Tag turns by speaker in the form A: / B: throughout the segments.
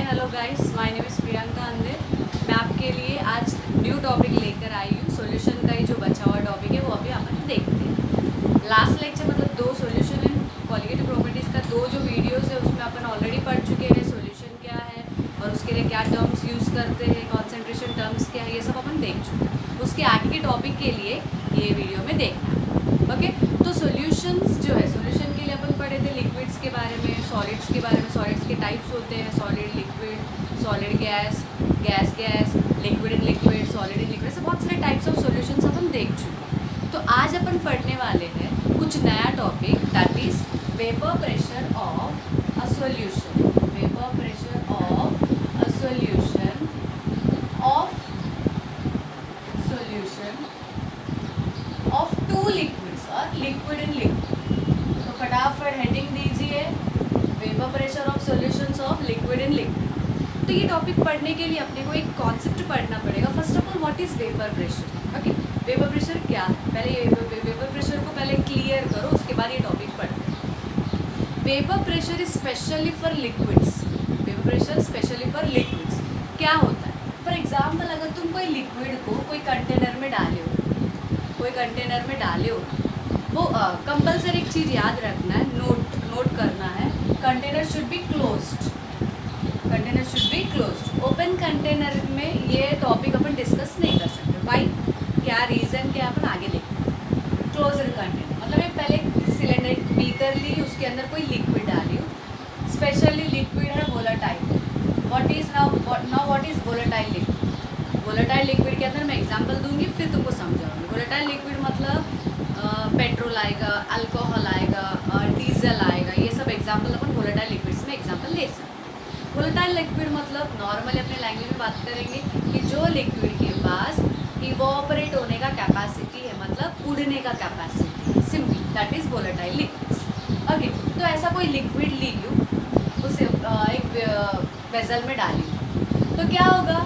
A: Hello guys, my name is Priyanka अंधे। मैं आपके लिए आज न्यू टॉपिक लेकर आई हूँ। सॉल्यूशन का ही जो बचा हुआ टॉपिक है वो अभी अपन देखते हैं। लास्ट लेक्चर मतलब दो सॉल्यूशन एंड कॉलिगेटिव प्रॉपर्टीज़ का दो जो वीडियोस है उसमें अपन ऑलरेडी पढ़ चुके हैं। सॉल्यूशन क्या है और उसके लिए क्या टर्म्स यूज़ करते हैं, कॉन्सेंट्रेशन टर्म्स क्या है, ये सब अपन देख चुके हैं। उसके आगे के टॉपिक के लिए ये वीडियो में देखना। ओके, तो सॉल्यूशंस जो है, सॉल्यूशन के लिए अपन पढ़े थे लिक्विड्स के बारे में, सॉलिड्स के बारे में। सॉलिड्स के टाइप्स होते हैं solid, liquid, solid gas, gas, liquid and liquid, solid and liquid, ऐसे बहुत सारे टाइप्स ऑफ सॉल्यूशंस अपन देख चुके हैं। तो आज अपन पढ़ने वाले हैं कुछ नया topic, that is vapour pressure of a solution. Vapour pressure of a solution of two liquids और लिक्विड एंड लिक्विड। तो फटाफट हेडिंग दीजिए, vapour pressure of solutions of liquid and liquid. तो ये टॉपिक पढ़ने के लिए अपने को एक कॉन्सेप्ट पढ़ना पड़ेगा। First of all, what is vapour pressure? Okay, vapour pressure क्या है, पहले ये वेपर प्रेशर को पहले क्लियर करो, उसके बाद ये टॉपिक पढ़ते हैं। Vapour pressure is specially for liquids. Vapour pressure specially for liquids क्या होता है? फॉर एग्जाम्पल, अगर तुम कोई लिक्विड को कोई कंटेनर में डाले हो, वो कंपल्सरी एक चीज़ याद रखना है, नोट करना है, container should be closed. Container should be closed. Open container में ये टॉपिक अपन डिस्कस नहीं कर सकते। भाई क्या रीज़न क्या, अपन आगे देखें। क्लोज्ड कंटेनर मतलब एक पहले सिलेंडर, एक बीकर ली, उसके अंदर कोई लिक्विड डाली हो, स्पेशली लिक्विड है volatile. What is volatile liquid? Volatile liquid के अंदर मैं एग्जांपल दूंगी, फिर तुमको समझाऊंगी। वोलेटाइल लिक्विड मतलब पेट्रोल आएगा, अल्कोहल आएगा, डीजल आएगा, ये सब एग्जांपल अपन वोलेटाइल लिक्विड्स में एग्जांपल ले सकते हैं। वोलेटाइल लिक्विड मतलब नॉर्मली अपने लैंग्वेज में बात करेंगे कि जो लिक्विड के पास इवोपरेट होने का कैपेसिटी है, मतलब उड़ने का capacity, simply that is volatile liquids. Okay, तो ऐसा कोई लिक्विड ली लूँ, उसे एक वेसल में डाली, तो क्या होगा?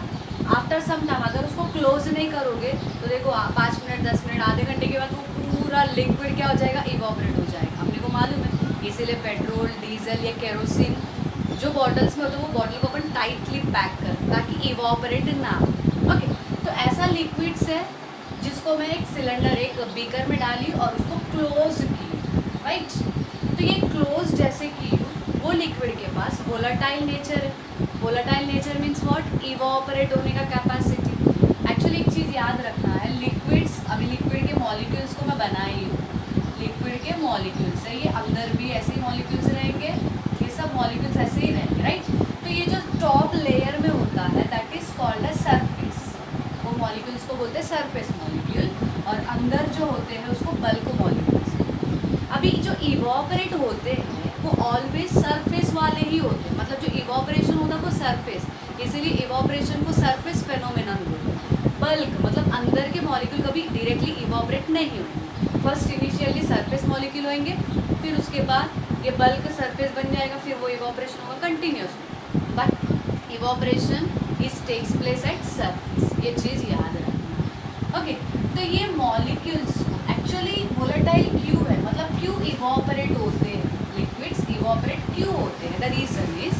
A: आफ्टर सम टाइम अगर उसको क्लोज नहीं करोगे तो देखो 5 मिनट, 10 मिनट, आधे घंटे के बाद वो पूरा लिक्विड क्या हो जाएगा? इवोपरेट हो जाएगा। अपने को मालूम है, इसीलिए पेट्रोल, डीजल या केरोसिन जो बॉटल्स में होते हैं वो बॉटल को अपन टाइटली पैक कर ताकि इवोपरेट ना हो। ओके, तो ऐसा लिक्विड्स है जिसको मैं एक सिलेंडर, एक बीकर में डाली और उसको क्लोज की, राइट? तो ये क्लोज जैसे की वो लिक्विड के पास वोलेटाइल नेचर है। Volatile nature means what? Evaporate होने का कैपेसिटी। एक्चुअली एक चीज़ याद रखना है, लिक्विड्स, अभी लिक्विड के मॉलिक्यूल्स को मैं बनाई हूँ, लिक्विड के मॉलिक्यूल्स है, ये अंदर भी ऐसे ही मॉलिक्यूल्स रहेंगे, ये सब मॉलिक्यूल्स ऐसे ही रहेंगे, राइट? तो ये जो टॉप लेयर में होता है that is called a surface. वो मॉलिक्यूल्स को बोलते हैं सरफेस मॉलिक्यूल, और अंदर जो होते हैं उसको बल्क मॉलिक्यूल्स। अभी जो इवोपरेट होते हैं वो ऑलवेज सरफेस वाले ही होते हैं, मतलब जो इवोपरेशन होता है वो सरफेस, इसीलिए इवोपरेशन को सरफेस फेनोमेनन बोलते हैं। बल्क मतलब अंदर के मॉलिक्यूल कभी डायरेक्टली इवोपरेट नहीं होंगे। फर्स्ट इनिशियली सरफेस मॉलिक्यूल होंगे, फिर उसके बाद ये बल्क सरफेस बन जाएगा, फिर वो इवोपरेशन होगा continuously, but evaporation is takes place at surface, ये चीज़ याद रखना। ओके, तो ये मॉलिक्यूल्स एक्चुअली वोलेटाइल क्यों है, मतलब क्यों इवोपरेट होते हैं, लिक्विड्स इवोपरेट क्यों होते हैं? द रीज़न इज,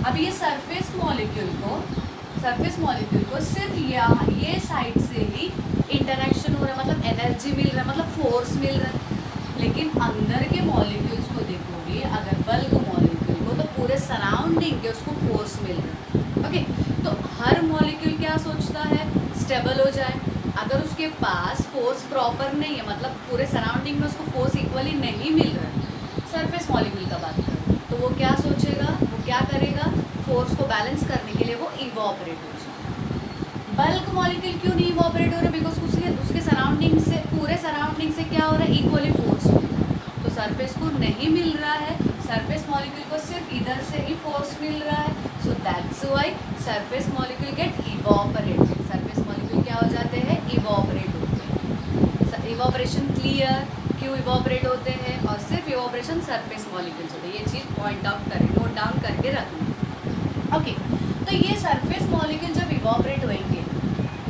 A: अब ये सरफेस मॉलिक्यूल को सिर्फ यहाँ ये साइड से ही इंटरेक्शन हो रहा है, मतलब एनर्जी मिल रहा है, मतलब फोर्स मिल रहा है। लेकिन अंदर के मॉलिक्यूल्स को देखोगे, अगर बल्क मॉलिक्यूल को, तो पूरे सराउंडिंग के उसको फोर्स मिल रहा है। ओके, तो हर मॉलिक्यूल क्या सोचता है? स्टेबल हो जाए। अगर उसके पास फोर्स प्रॉपर नहीं है, मतलब पूरे सराउंडिंग में उसको फोर्स इक्वली नहीं मिल रहा है, सरफेस मॉलिक्यूल का बात करें, तो वो क्या सोचेगा, वो क्या करेगा? फोर्स को बैलेंस करने के लिए वो इवोपरेट हो जाएगा। बल्क मॉलिक्यूल क्यों नहीं इवोपरेट हो रहा है? बिकॉज उसके सराउंडिंग से, पूरे सराउंडिंग से क्या हो रहा है? इक्वली फोर्स मिल रहा है, तो सरफेस को नहीं मिल रहा है, सरफेस मॉलिक्यूल को सिर्फ इधर से ही फोर्स मिल रहा है, so that's why surface molecule get evaporated. Surface molecule क्या हो जाते हैं? इवोपरेट होते हैं। Evaporation clear? क्यों इवोपरेट होते हैं? और सिर्फ इवोपरेशन सरफेस मॉलिक्यूल्स होते हैं, ये चीज़ पॉइंट आउट करें, नोट डाउन करके रखना। ओके, तो ये सरफेस मॉलिक्यूल जब इवोपरेट होंगे,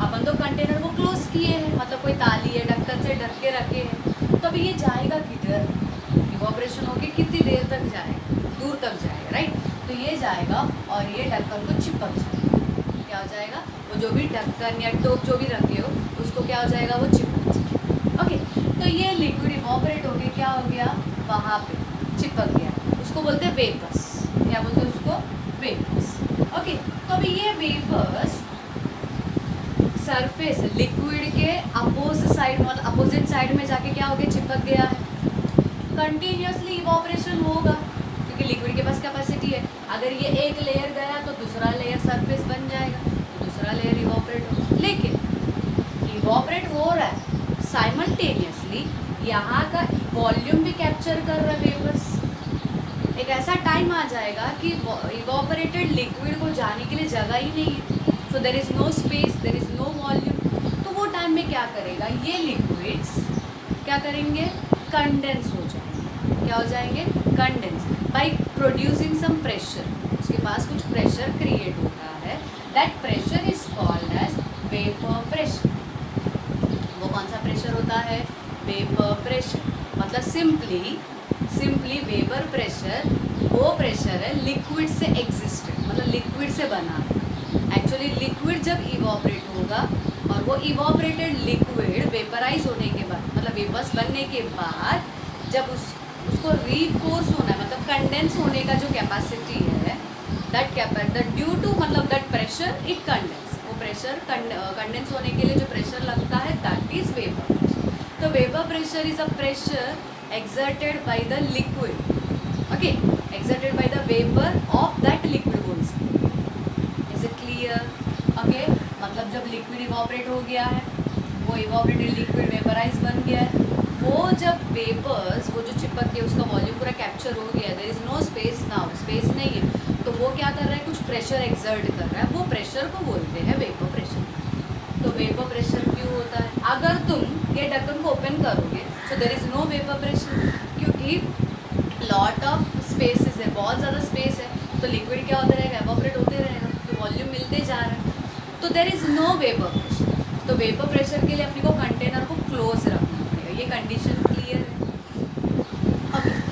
A: अपन तो कंटेनर को क्लोज किए हैं, मतलब कोई ताली है, ढक्कन से ढक के रखे हैं, तो अभी ये जाएगा किधर? इवोपरेशन होके कितनी देर तक जाएगा? दूर तक जाएगा, राइट? तो ये जाएगा और ये ढक्कन को चिपक जाएगा। क्या हो जाएगा, वो जो भी ढक्कन या टोप जो भी रखे हो उसको क्या हो जाएगा, वो चिपक जाएगा। ओके, तो ये लिक्विड इवॉपरेट हो गया, क्या हो गया, वहाँ पे चिपक गया, उसको बोलते हैं वेपर्स। क्या बोलते हैं उसको, वेपर्स। ओके, तो अभी ये वेपर्स सरफेस लिक्विड के अपोजिट साइड में जाके क्या हो गया, चिपक गया है। कंटिन्यूसली इवॉपरेशन होगा क्योंकि लिक्विड के पास कैपेसिटी है। अगर ये एक लेयर गया तो दूसरा लेयर सरफेस बन जाएगा, तो दूसरा लेयर इवॉपरेट होगा। लेकिन इवॉपरेट हो रहा है साइमल्टेनियसली, यहाँ का वॉल्यूम भी कैप्चर कर रहा है वेपर्स। एक ऐसा टाइम आ जाएगा कि इवॉपरेटेड लिक्विड को जाने के लिए जगह ही नहीं है, so there is no space, there is no volume. तो वो टाइम में क्या करेगा, ये लिक्विड्स क्या करेंगे, कंडेंस हो जाएंगे। क्या हो जाएंगे, condense by producing some pressure. उसके पास कुछ प्रेशर क्रिएट होता है, that pressure is called as vapour pressure. वो कौन सा प्रेशर होता है, वेपर प्रेशर। मतलब सिंपली वेपर प्रेशर वो प्रेशर है लिक्विड से एग्जिस्टेड, मतलब लिक्विड से बना है। एक्चुअली लिक्विड जब इवॉपरेट होगा और वो इवॉपरेटेड लिक्विड वेपराइज होने के बाद, मतलब वेपर्स बनने के बाद जब उसको रीफोर्स होना है, मतलब कंडेंस होने का जो कैपेसिटी है, दैट ड्यू टू मतलब दैट प्रेशर इट कंडेंस। वो प्रेशर कंडेंस होने के लिए जो प्रेशर लगता है दैट इज वेपर प्रेशर। तो vapour pressure is a pressure exerted by the liquid, okay, exerted by the vapor of that liquid also. Is it clear? Okay, मतलब जब लिक्विड इवॉपरेट हो गया है, वो इवॉपरेटेड लिक्विड वेपराइज बन गया है, वो जब वेपर्स वो जो चिपक के उसका वॉल्यूम पूरा कैप्चर हो गया, there is no space now, space नहीं है, तो वो क्या कर रहा है, कुछ प्रेशर एक्सर्ट कर रहा है, वो प्रेशर को बोलते हैं वेपर प्रेशर। तो वेपर प्रेशर क्यों होता है, अगर तुम ये ढक्कन को ओपन करोगे तो there is no vapour pressure, क्योंकि लॉट ऑफ स्पेसेस है, बहुत ज़्यादा स्पेस है, तो लिक्विड क्या होता रहेगा, एवोपरेट होते रहेगा, तो वॉल्यूम मिलते जा रहा है, तो there is no vapour pressure. तो वेपर प्रेशर के लिए अपने को कंटेनर को क्लोज रखना पड़ेगा, ये कंडीशन क्लियर है।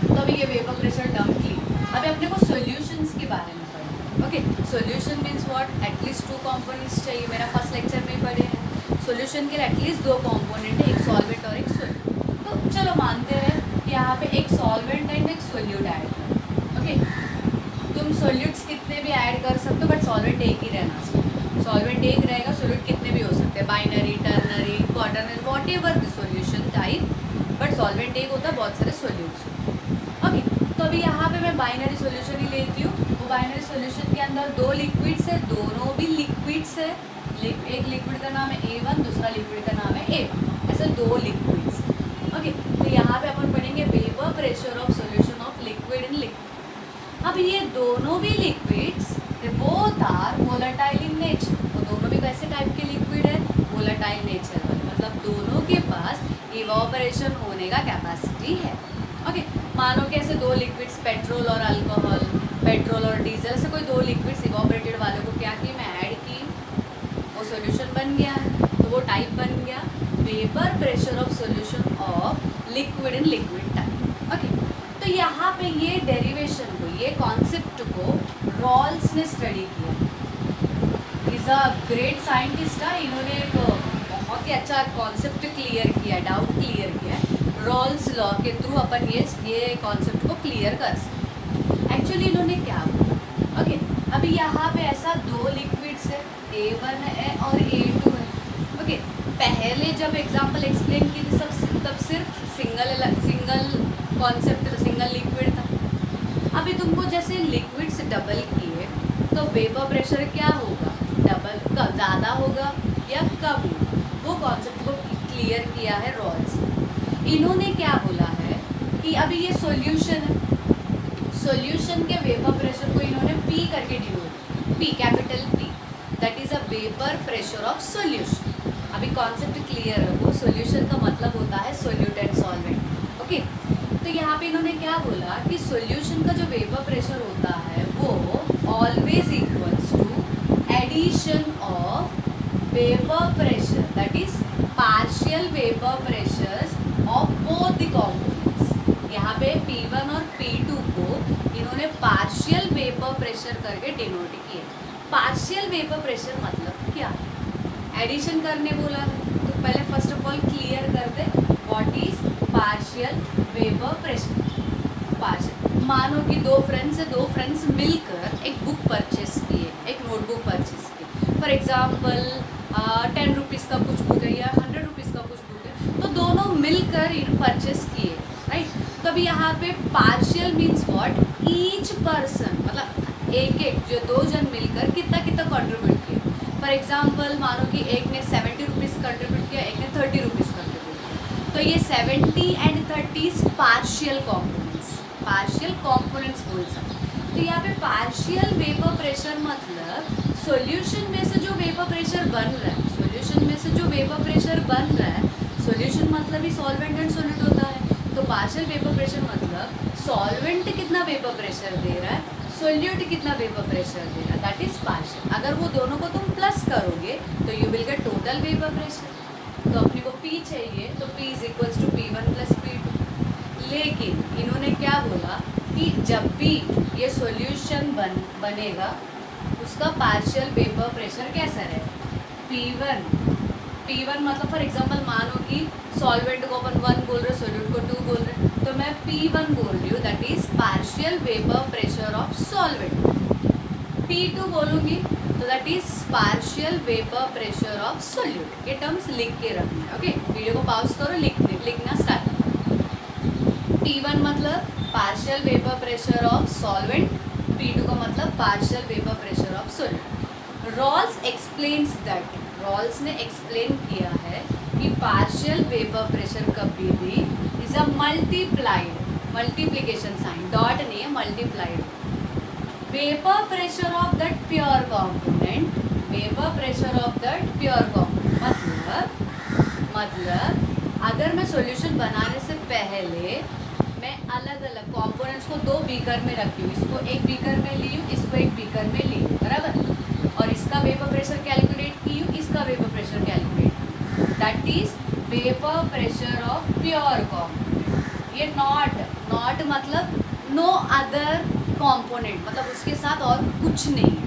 A: तो अभी ये वेपर प्रेशर टर्म क्लियर। अभी अपने को सॉल्यूशंस के बारे में पढ़ना। Okay, solution means what, at least 2 components चाहिए, मेरा फर्स्ट लेक्चर में ही पढ़े हैं। सॉल्यूशन के लिए एटलीस्ट 2 कंपोनेंट है, एक सॉल्वेंट और एक सोल्यूट। तो चलो मानते हैं कि यहाँ पे एक सॉल्वेंट एंड एक सोल्यूट ऐड करो। ओके, तुम सोल्यूट्स कितने भी ऐड कर सकते हो, बट सॉल्वेंट एक ही रहना चाहिए। सॉल्वेंट एक रहेगा, सोल्यूट कितने भी हो सकते हैं, binary, ternary, quaternary, what ever the solution type, but solvent एक होता है, बहुत सारे सोल्यूट्स। ओके, तो अभी यहाँ पे मैं बाइनरी सोल्यूशन ही लेती हूँ। वो बाइनरी सोल्यूशन के अंदर 2 लिक्विड्स है, दोनों भी लिक्विड्स है। एक लिक्विड का नाम है A1, दूसरा लिक्विड का नाम है A1, ऐसे 2 लिक्विड्स। ओके, तो यहाँ पे अपन पढ़ेंगे vapour pressure of solution of liquid in liquid. अब ये दोनों भी liquids both are volatile in nature, वो दोनों भी कैसे टाइप के लिक्विड है, वोलेटाइल नेचर वाले, मतलब दोनों के पास इवॉपरेशन होने का कैपेसिटी है। ओके, मानो कि ऐसे 2 लिक्विड्स, पेट्रोल और अल्कोहल, पेट्रोल और डीजल, ऐसे कोई 2 लिक्विड्स इवॉपरेटेड वालों को क्या की, मैं ऐड की, वो सॉल्यूशन बन गया है, तो वो टाइप बन गया vapour pressure of solution of liquid in liquid type. Okay, तो यहाँ पे ये डेरिवेशन को, ये कॉन्सेप्ट को रॉल्स ने स्टडी किया। इज़ अ ग्रेट साइंटिस्ट है, इन्होंने एक बहुत ही अच्छा कॉन्सेप्ट क्लियर किया, डाउट क्लियर किया। रॉल्स लॉ के थ्रू अपन ये कॉन्सेप्ट को क्लियर कर सकते। एक्चुअली इन्होंने क्या बोला, ओके, अभी यहाँ पे ऐसा 2 लिक्विड्स है, A1 है और A2 है। ओके, पहले जब एग्जांपल एक्सप्लेन की थी तब सिर्फ सिंगल कॉन्सेप्ट, सिंगल लिक्विड था। अभी तुमको जैसे लिक्विड्स डबल किए तो वेपर प्रेशर क्या होगा, डबल, ज़्यादा होगा या कम होगा, वो कॉन्सेप्ट को क्लियर किया है रॉल्स। इन्होंने क्या बोला है कि अभी ये सॉल्यूशन है, सॉल्यूशन के वेपर प्रेशर को इन्होंने P करके denote, P, capital P, that is a vapour pressure of solution. अभी कॉन्सेप्ट क्लियर है, वो सॉल्यूशन का मतलब होता है सोल्यूट एंड सॉल्वेंट। ओके, तो यहाँ पे इन्होंने क्या बोला कि सॉल्यूशन का जो वेपर प्रेशर होता है वो always equals to addition of vapour pressure, that is partial vapour pressures of both the components. यहाँ पे P1 और P2 को इन्होंने पार्शियल वेपर प्रेशर प्रेशर करके डिनोट किए। पार्शियल वेपर प्रेशर मतलब क्या? एडिशन करने बोला है तो पहले फर्स्ट ऑफ ऑल क्लियर कर दे what is partial vapour pressure. Partial, मानो कि दो फ्रेंड्स मिलकर एक बुक परचेस किए, एक नोटबुक परचेस की। फॉर एग्जाम्पल 10 रुपीज़ का कुछ बुक है या 100 रुपीज़ का कुछ बुक है, तो दोनों मिलकर परचेस किए, राइट। तो अभी यहाँ पे partial means what, each person, मतलब एक जो दो जन मिलकर कितना कितना कंट्रीब्यूट किया। फॉर एग्जाम्पल मानो कि एक ने 70 रुपीज़ कंट्रीब्यूट किया, एक ने 30 रुपीज़ कंट्रीब्यूट किया, तो ये 70 एंड 30 पार्शियल कॉम्पोनेंट्स बोल सकते। तो यहाँ पे पार्शियल वेपर प्रेशर मतलब सॉल्यूशन में से जो वेपर प्रेशर बन रहा है, सॉल्यूशन मतलब ही सॉल्वेंट एंड सॉलिड होता है। तो पार्शियल वेपर प्रेशर मतलब सॉल्वेंट कितना वेपर प्रेशर दे रहा है, सोल्यूट कितना वेपर प्रेशर दे रहा है, दैट इज पार्शियल। अगर वो दोनों को तुम प्लस करोगे तो you will get total vapour pressure. तो अपने को P चाहिए तो P is equals to P1 plus P2। लेकिन इन्होंने क्या बोला कि जब भी ये सॉल्यूशन बनेगा उसका पार्शियल वेपर प्रेशर कैसा रहेगा, P1 मतलब फॉर एग्जांपल मानो कि सॉल्वेंट को अपन 1 बोल रहे, सोल्यूट को 2 बोल रहे, तो मैं P1 बोल रही हूँ, that is partial vapour pressure of solvent. P2 बोलूँगी तो that is partial vapour pressure of solute. ये टर्म्स लिख के रखना है, ओके। वीडियो को पॉज करो, लिखना स्टार्ट। P1 मतलब partial vapour pressure of solvent, P2 का मतलब partial vapour pressure of solute. Raoult's explains that, Raoult's ने एक्सप्लेन किया है कि पार्शियल वेपर प्रेशर कभी भी is a multiplication sign, dot नहीं है, multiplied. Vapour pressure of that pure component, मतलब अगर मैं सॉल्यूशन बनाने से पहले मैं अलग अलग कंपोनेंट्स को 2 बीकर में रखी हूँ, इसको एक बीकर में ली हूँ, इसको एक बीकर में ली हूँ, बराबर, और इसका वेपर प्रेशर कैलकुलेट की हूँ, इसका vapour pressure calculate, that is vapour pressure of pure component. ये नॉट मतलब नो अदर कॉम्पोनेंट, मतलब उसके साथ और कुछ नहीं है,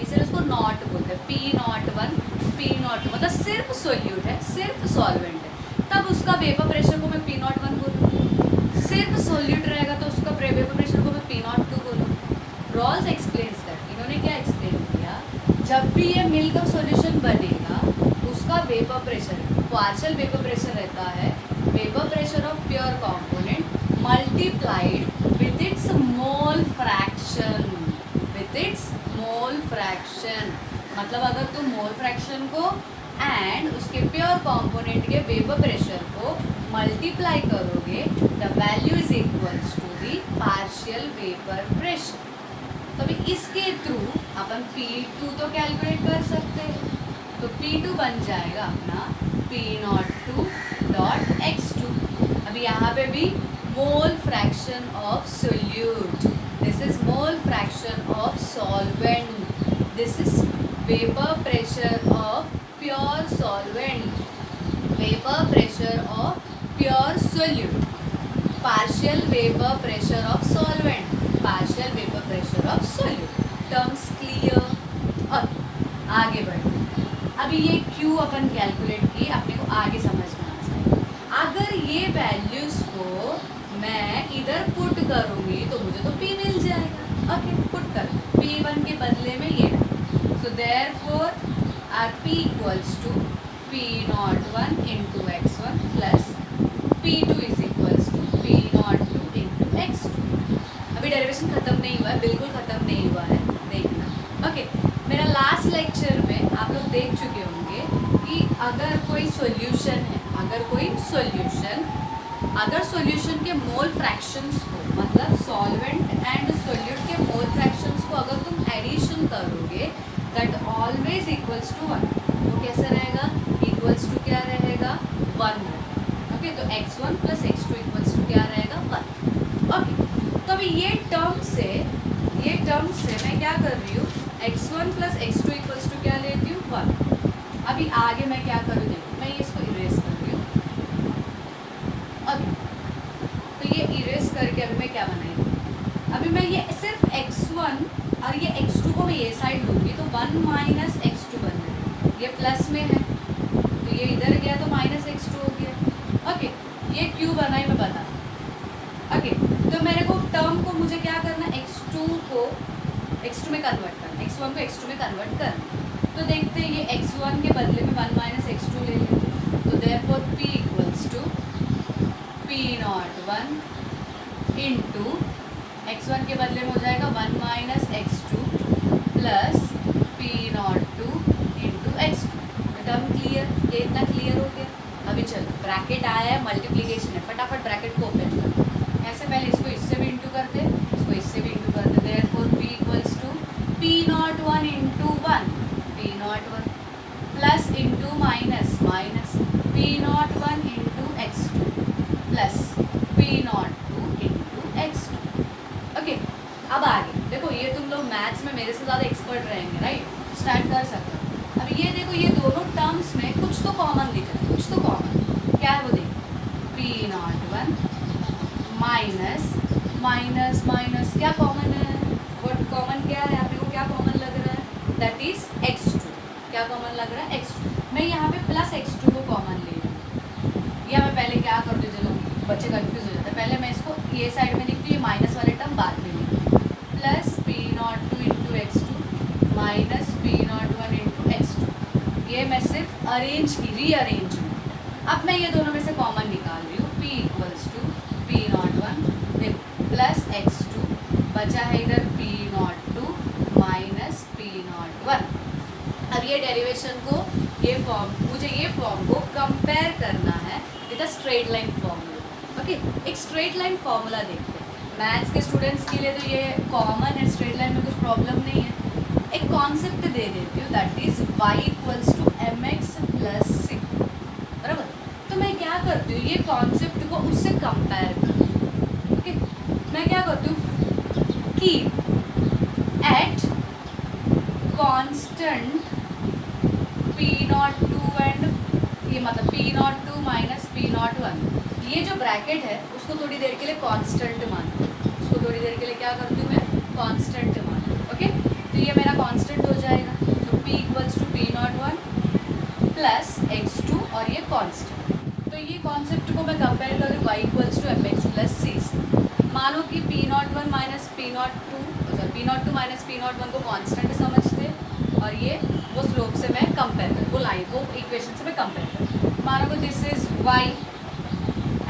A: इसलिए उसको नॉट बोलते हैं। P01 P02 मतलब सिर्फ सोल्यूट है, सिर्फ सॉल्वेंट है, तब उसका वेपर प्रेशर को मैं P01 बोलूँ। सिर्फ सोल्यूट रहेगा तो उसका वेपर प्रेशर को मैं P02 बोलूँ। रॉल्स एक्सप्लेन्स दैट, इन्होंने क्या एक्सप्लेन किया, जब भी ये मिलकर सॉल्यूशन बनेगा उसका vapour pressure, partial vapour pressure रहता है vapour pressure of pure component multiplied with its mole fraction, मतलब अगर तुम मोल फ्रैक्शन को एंड उसके प्योर कंपोनेंट के वेपर प्रेशर को मल्टीप्लाई करोगे, the value is equals to the partial vapour pressure. तो अभी इसके थ्रू अपन P2 तो कैलकुलेट कर सकते हैं, तो P2 बन जाएगा अपना P02 डॉट x2। अभी यहाँ पे भी मोल fraction of solute, this is mole fraction of solvent, this is vapour pressure of pure solvent, vapour pressure of pure solute, partial vapour pressure of solvent, partial vapour pressure of solute. Terms clear. और आगे बढ़े, अभी ये Q अपन calculate किए, अपने को आगे समझना चाहिए। अगर ये वैल्यूज को मैं इधर पुट करूँगी तो मुझे तो P मिल जाएगा, ओके। पुट कर P1 के बदले में ये, so therefore are P equals to P01 into x1 plus P2 is equals to P02 into x2। अभी डेरिवेशन खत्म नहीं हुआ है, बिल्कुल खत्म नहीं हुआ है, देखना, ओके। मेरा लास्ट लेक्चर में आप लोग देख चुके होंगे कि अगर कोई सॉल्यूशन है, अगर सॉल्यूशन के मोल फ्रैक्शंस को, मतलब सॉल्वेंट एंड सोल्यूट के मोल फ्रैक्शंस को अगर तुम एडिशन करोगे, दैट ऑलवेज इक्वल्स टू 1। तो कैसा रहेगा, इक्वल्स टू क्या रहेगा, 1, ओके। तो x1 plus x2 equals to क्या रहेगा, 1, ओके। तो अभी ये टर्म से मैं क्या कर रही हूँ, x1 plus x2 equals to क्या लेती हूँ, 1। अभी आगे मैं क्या करूँ, देखो मैं इसको इरेज कर रही हूँ, ओके। तो ये इरेज करके अभी मैं क्या बनाई, अभी मैं ये सिर्फ x1 और ये मैं ये साइड लूँगी तो 1 माइनस एक्स टू बन जाएगा, ये प्लस में है तो ये इधर गया तो माइनस एक्स टू हो गया। ओके, ये क्यों बना है मैं बता। ओके, तो मेरे को टर्म को मुझे क्या करना, x2 को x2 में कन्वर्ट करना, x1 को x2 में कन्वर्ट करना। तो देखते हैं ये x1 के बदले में 1 माइनस एक्स टू ले लेंगे, तो therefore p equals to p01 into x1 के बदले में हो जाएगा 1 minus x2 plus p02 into x2। Term clear, ये इतना क्लियर हो गया। अभी चलो ब्रैकेट आया है, मल्टीप्लिकेशन है, फटाफट ब्रैकेट को ओपन कर। ऐसे पहले इसको इससे भी इंटू करते, इसको इससे भी इंटू करते। Therefore p equals to p01 into 1 p01 plus into minus minus p01 into x2 plus p02 into x2। Okay, अब आगे देखो, ये तुम लोग मैथ्स में मेरे से ज़्यादा एक्सपर्ट रहेंगे, राइट? स्टार्ट कर सकते हो। अब ये देखो, ये दोनों टर्म्स में कुछ तो कॉमन दिख रहा है, कुछ तो कॉमन क्या है वो देखो, p01 माइनस माइनस माइनस क्या कॉमन है, व्हाट कॉमन क्या है, आप को क्या कॉमन लग रहा है, दैट इज x2। क्या कॉमन लग रहा है, x2। मैं यहाँ पे प्लस x2 को कॉमन ले रही हूँ, या मैं पहले क्या करती हूँ, चलो बच्चे कंफ्यूज हो जाते हैं, पहले मैं इसको ये साइड में लिखती हूँ, ये माइनस वाले टर्म बाद में लिखती हूँ, plus p02 into x2 minus p01 into x2। ये मैं सिर्फ अरेंज की, रीअरेंज हूँ। अब मैं ये दोनों में से कॉमन निकाल रही हूँ, p इक्वल्स टू p01 देखो प्लस x2 बचा है इधर p02 माइनस p01। अब ये डेरिवेशन को, ये फॉर्म, मुझे ये फॉर्म को कंपेयर करना है with a straight line formula. Okay, एक स्ट्रेट लाइन फॉर्मूला देखते हैं। मैथ्स के स्टूडेंट्स के लिए तो ये कॉमन है, स्ट्रेट लाइन में कुछ प्रॉब्लम नहीं है। एक कॉन्सेप्ट दे देती हूँ, that is y equals to mx plus c, बराबर। तो मैं क्या करती हूँ, ये कॉन्सेप्ट को उससे कंपेयर करती हूँ। ओके, मैं क्या करती हूँ, keep at constant p02 and ये मतलब p02 माइनस p01, ये जो ब्रैकेट है उसको थोड़ी देर के लिए कांस्टेंट मानती हूँ, उसको थोड़ी देर के लिए क्या करती हूँ मैं, कांस्टेंट मानती हूँ। ओके, तो ये मेरा कांस्टेंट हो जाएगा, तो p equals to p01 plus x2 और ये कांस्टेंट। तो ये कॉन्सेप्ट को मैं कंपेयर कर रही हूँ y equals to mx plus c से। मानो कि p01 minus p02 minus p01 को कांस्टेंट समझते, और ये वो स्लोप से मैं कंपेयर कर, वो लाइन वो इक्वेशन से मैं कंपेयर कर। मानो को this is y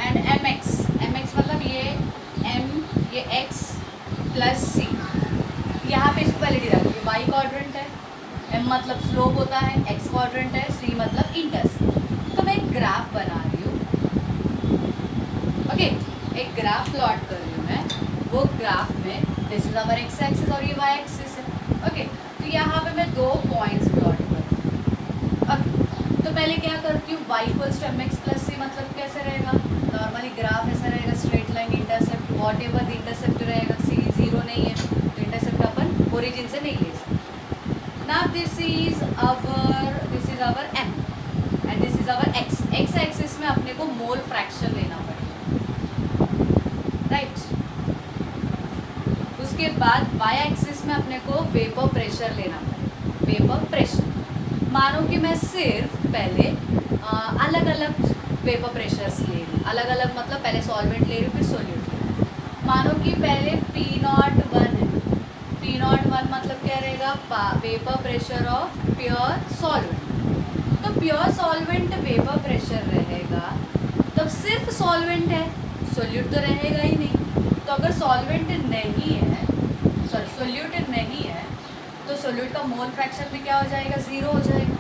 A: and mx मतलब ये m ये x प्लस c। यहाँ पे इसको पहले डिराइव किया, y क्वाड्रेंट है, m मतलब स्लोप होता है, x क्वाड्रेंट है, c मतलब इंटरसेप्ट। तो मैं एक ग्राफ बना रही हूँ, ओके, एक ग्राफ प्लॉट कर रही हूँ मैं। वो ग्राफ में this is our x axis और ये y एक्सिस है। ओके, तो यहाँ पे मैं 2 पॉइंट्स प्लॉट कर रही हूँ। तो पहले क्या करती हूँ, y equals to mx plus c मतलब कैसे रहेगा, नॉर्मली ग्राफ ऐसा रहेगा, straight line, intercept whatever the intercept रहेगा, c 0 नहीं है तो इंटरसेप्ट अपन ओरिजिन से नहीं ले सकते। Now this is our m and this is our x। x axis में अपने को मोल फ्रैक्शन लेना पड़ेगा, राइट। उसके बाद y एक्सिस में अपने को वेपर प्रेशर लेना पड़ेगा, वेपर प्रेशर। मानो कि मैं सिर्फ पहले अलग अलग वेपर प्रेशर्स ले रही हूँ, अलग अलग मतलब पहले सॉल्वेंट ले रही हूँ फिर सोल्यूट ले रही हूँ। मानो कि पहले p01 है, p01 मतलब क्या रहेगा, vapour pressure of pure solvent. तो प्योर सॉल्वेंट वेपर प्रेशर रहेगा, तब सिर्फ सॉल्वेंट है, सोल्यूट तो रहेगा ही नहीं। तो अगर सॉल्वेंट नहीं है, सॉरी सोल्यूट नहीं है, तो सोल्यूट का मोल फ्रैक्शन भी क्या हो जाएगा, 0 हो जाएगा।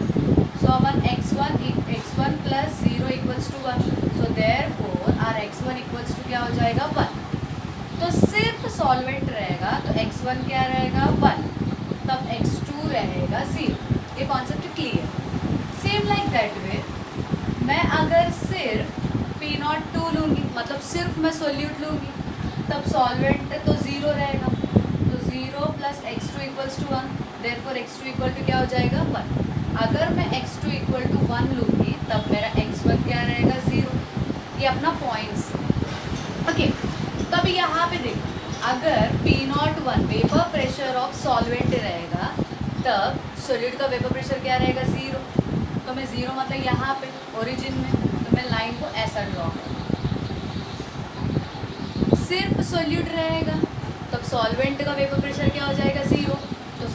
A: सो अपन x1 plus 0 equals to 1, so therefore are x1 equals to क्या हो जाएगा, 1। तो सिर्फ सॉल्वेंट रहेगा तो x1 क्या रहेगा, 1, तब x2 रहेगा 0। ये concept clear. Same like that way मैं अगर सिर्फ p02 लूँगी, मतलब सिर्फ मैं सोल्यूट लूँगी, तब सॉल्वेंट तो 0 रहेगा, तो 0 plus x2 equals to 1, therefore x2 equal to क्या हो जाएगा, 1। अगर मैं x2 इक्वल टू 1 लूँगी तब मेरा x1 क्या रहेगा, 0। ये अपना पॉइंट्स। ओके, तब यहाँ पे देखो अगर P01 vapour pressure of solvent रहेगा तब सॉल्यूट का वेपर प्रेशर क्या रहेगा, 0। तो मैं 0 मतलब यहाँ पे ओरिजिन में, तो मैं लाइन को ऐसा ड्रॉ करूँ। सिर्फ सॉल्यूट रहेगा तब सॉल्वेंट का वेपर प्रेशर क्या हो जाएगा, 0। तो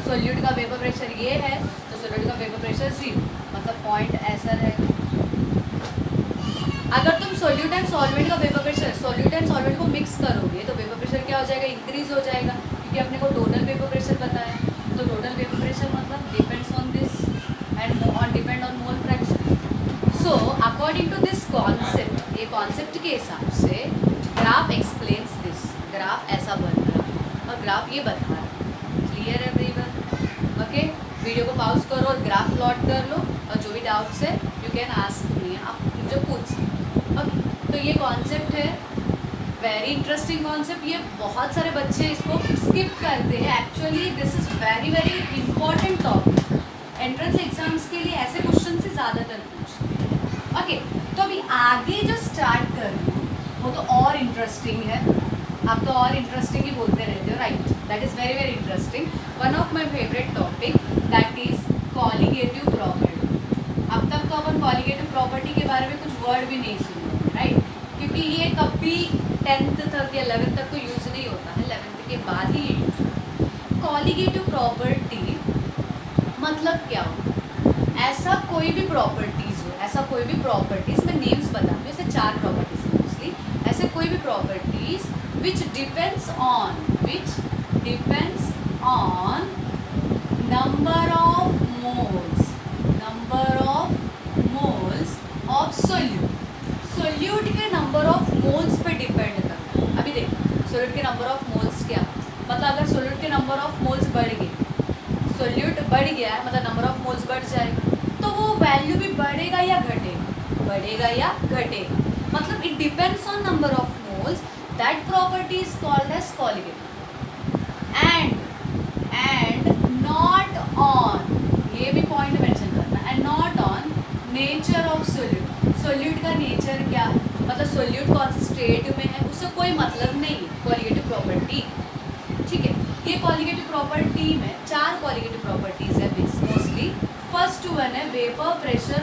A: सॉल्यूट का वेपर प्रेशर ये है तो सॉल्यूट का वेपर प्रेशर 0, मतलब पॉइंट ऐसा रहेगा। अगर तुम सॉल्यूट एंड सॉल्वेंट का vapour pressure, solute and solvent को मिक्स करोगे तो वेपर प्रेशर क्या हो जाएगा, इंक्रीज हो जाएगा, क्योंकि अपने को टोटल वेपर प्रेशर बताया। तो टोटल वेपर प्रेशर मतलब depends on this and on depend on mole fraction. So according to this concept, ये कॉन्सेप्ट के हिसाब से ग्राफ एक्सप्लेन्स दिस। ग्राफ ऐसा बन रहा और ग्राफ ये बता रहा। क्लियर है एवरीवन? ओके, वीडियो को पॉज करो और ग्राफ प्लॉट कर लो, और जो भी डाउट्स है यू कैन आस्क मी, आप मुझे पूछ सकते। ओके, तो ये कॉन्सेप्ट है, वेरी इंटरेस्टिंग कॉन्सेप्ट। ये बहुत सारे बच्चे इसको स्किप करते हैं। Actually this is very very important topic. Entrance exams के लिए ऐसे क्वेश्चन से ज़्यादातर पूछते हैं। ओके, तो अभी आगे जो स्टार्ट कर रही हूँ वो तो और इंटरेस्टिंग है। आप तो और इंटरेस्टिंग ही बोलते रहते हो, right? That is very very interesting. One of my favourite topic that is colligative property. अब तक तो अपन कॉलिगेटिव प्रॉपर्टी के बारे में कुछ वर्ड भी नहीं सुने, राइट? क्योंकि ये कभी 10th तक या 11th तक तो यूज़ नहीं होता है, 11th के बाद ही ये यूज़ होता है। कॉलिगेटिव प्रॉपर्टी मतलब क्या होता है? ऐसा कोई भी प्रॉपर्टीज़ हो, ऐसा कोई भी प्रॉपर्टीज़, मैं नेम्स बताती हूँ, ऐसे 4 प्रॉपर्टीज़ हैं मोस्टली। ऐसे कोई भी properties which depends on number of moles of solute के नंबर ऑफ मोल्स पे डिपेंड करता है। अभी देखो सोल्यूट के नंबर ऑफ मोल्स क्या मतलब, अगर सोल्यूट के नंबर ऑफ मोल्स बढ़ गए, सोल्यूट बढ़ गया है मतलब नंबर ऑफ मोल्स बढ़ जाएगा, तो वो वैल्यू भी बढ़ेगा या घटेगा, मतलब it depends on number of moles. That property is called as colligative. And not on, ये भी पॉइंट मेंशन करना, and not on nature of solute का नेचर क्या है, मतलब सोल्यूट कौन से स्टेट में है, उससे कोई मतलब नहीं है कॉलिगेटिव प्रॉपर्टी। ठीक है, ये कॉलिगेटिव प्रॉपर्टी में 4 कॉलिगेटिव प्रॉपर्टीज है मोस्टली। फर्स्ट वन है वेपर प्रेशर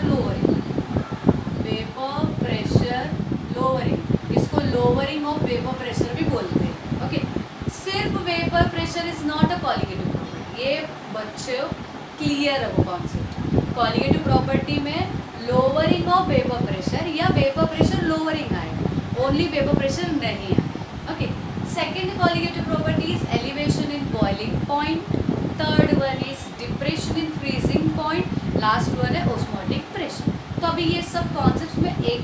A: लोअरिंग, इसको लोअरिंग ऑफ वेपर प्रेशर भी बोलते हैं। ओके, सिर्फ vapour pressure is not a colligative property. ये बच्चों क्लियर है वो कॉन्सेप्ट। कॉलिगेटिव प्रॉपर्टी में लोअरिंग ऑफ वेपर प्रेशर या वेपर प्रेशर लोअरिंग आएगा, ओनली वेपर प्रेशर नहीं है। Okay, second colligative property is elevation in boiling point, third one is depression in freezing point, last one है osmotic pressure. तो अभी ये सब कॉन्सेप्ट्स में एक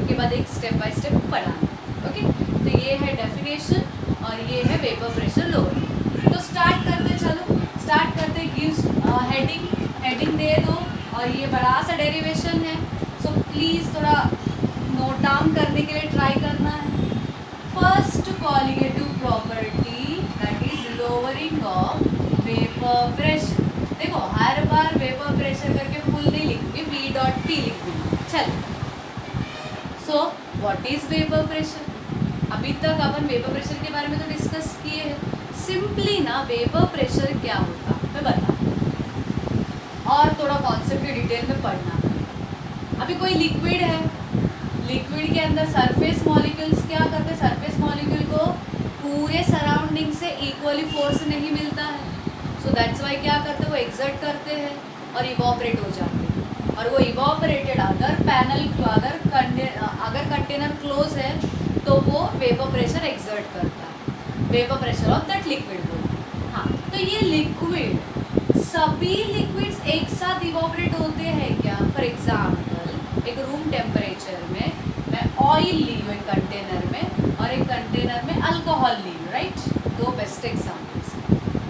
A: के बाद एक स्टेप बाय स्टेप पढ़ाना। ओके, तो ये है डेफिनेशन और ये है वेपर प्रेशर लोअरिंग। तो स्टार्ट करते गिव्स हेडिंग दे दो, और ये बड़ा सा डेरिवेशन है, सो प्लीज़ थोड़ा नोट डाउन करने के लिए ट्राई करना है। First colligative property that is lowering of vapour pressure. देखो हर बार वेपर प्रेशर करके फुल नहीं लिखूंगी, V.P लिख दूंगी। चलो, so what is vapour pressure? अभी तक अपन वेपर प्रेशर के बारे में तो डिस्कस किए हैं। सिंपली ना वेपर प्रेशर क्या होता है मैं बता, और थोड़ा कॉन्सेप्ट डिटेल में पढ़ना। अभी कोई लिक्विड है, लिक्विड के अंदर सरफेस मॉलिक्यूल्स क्या करते हैं, सरफेस मॉलिक्यूल को पूरे सराउंडिंग से इक्वली फोर्स नहीं मिलता है, सो दैट्स वाई क्या करते हैं, वो एक्सर्ट करते हैं और इवॉपरेट हो जाते हैं। और वो इवॉपरेटेड अगर कंटेनर क्लोज है तो वो वेपर प्रेशर एक्सर्ट करता है, vapour pressure of that liquid बोलते हैं। हाँ, तो ये लिक्विड, सभी लिक्विड्स एक साथ इवॉपरेट होते हैं क्या? फॉर एग्जाम्पल एक रूम टेम्परेचर में मैं ऑयल ली हूँ एक कंटेनर में, और एक कंटेनर में अल्कोहल ली हूँ, राइट? 2 बेस्ट एग्जाम्पल्स,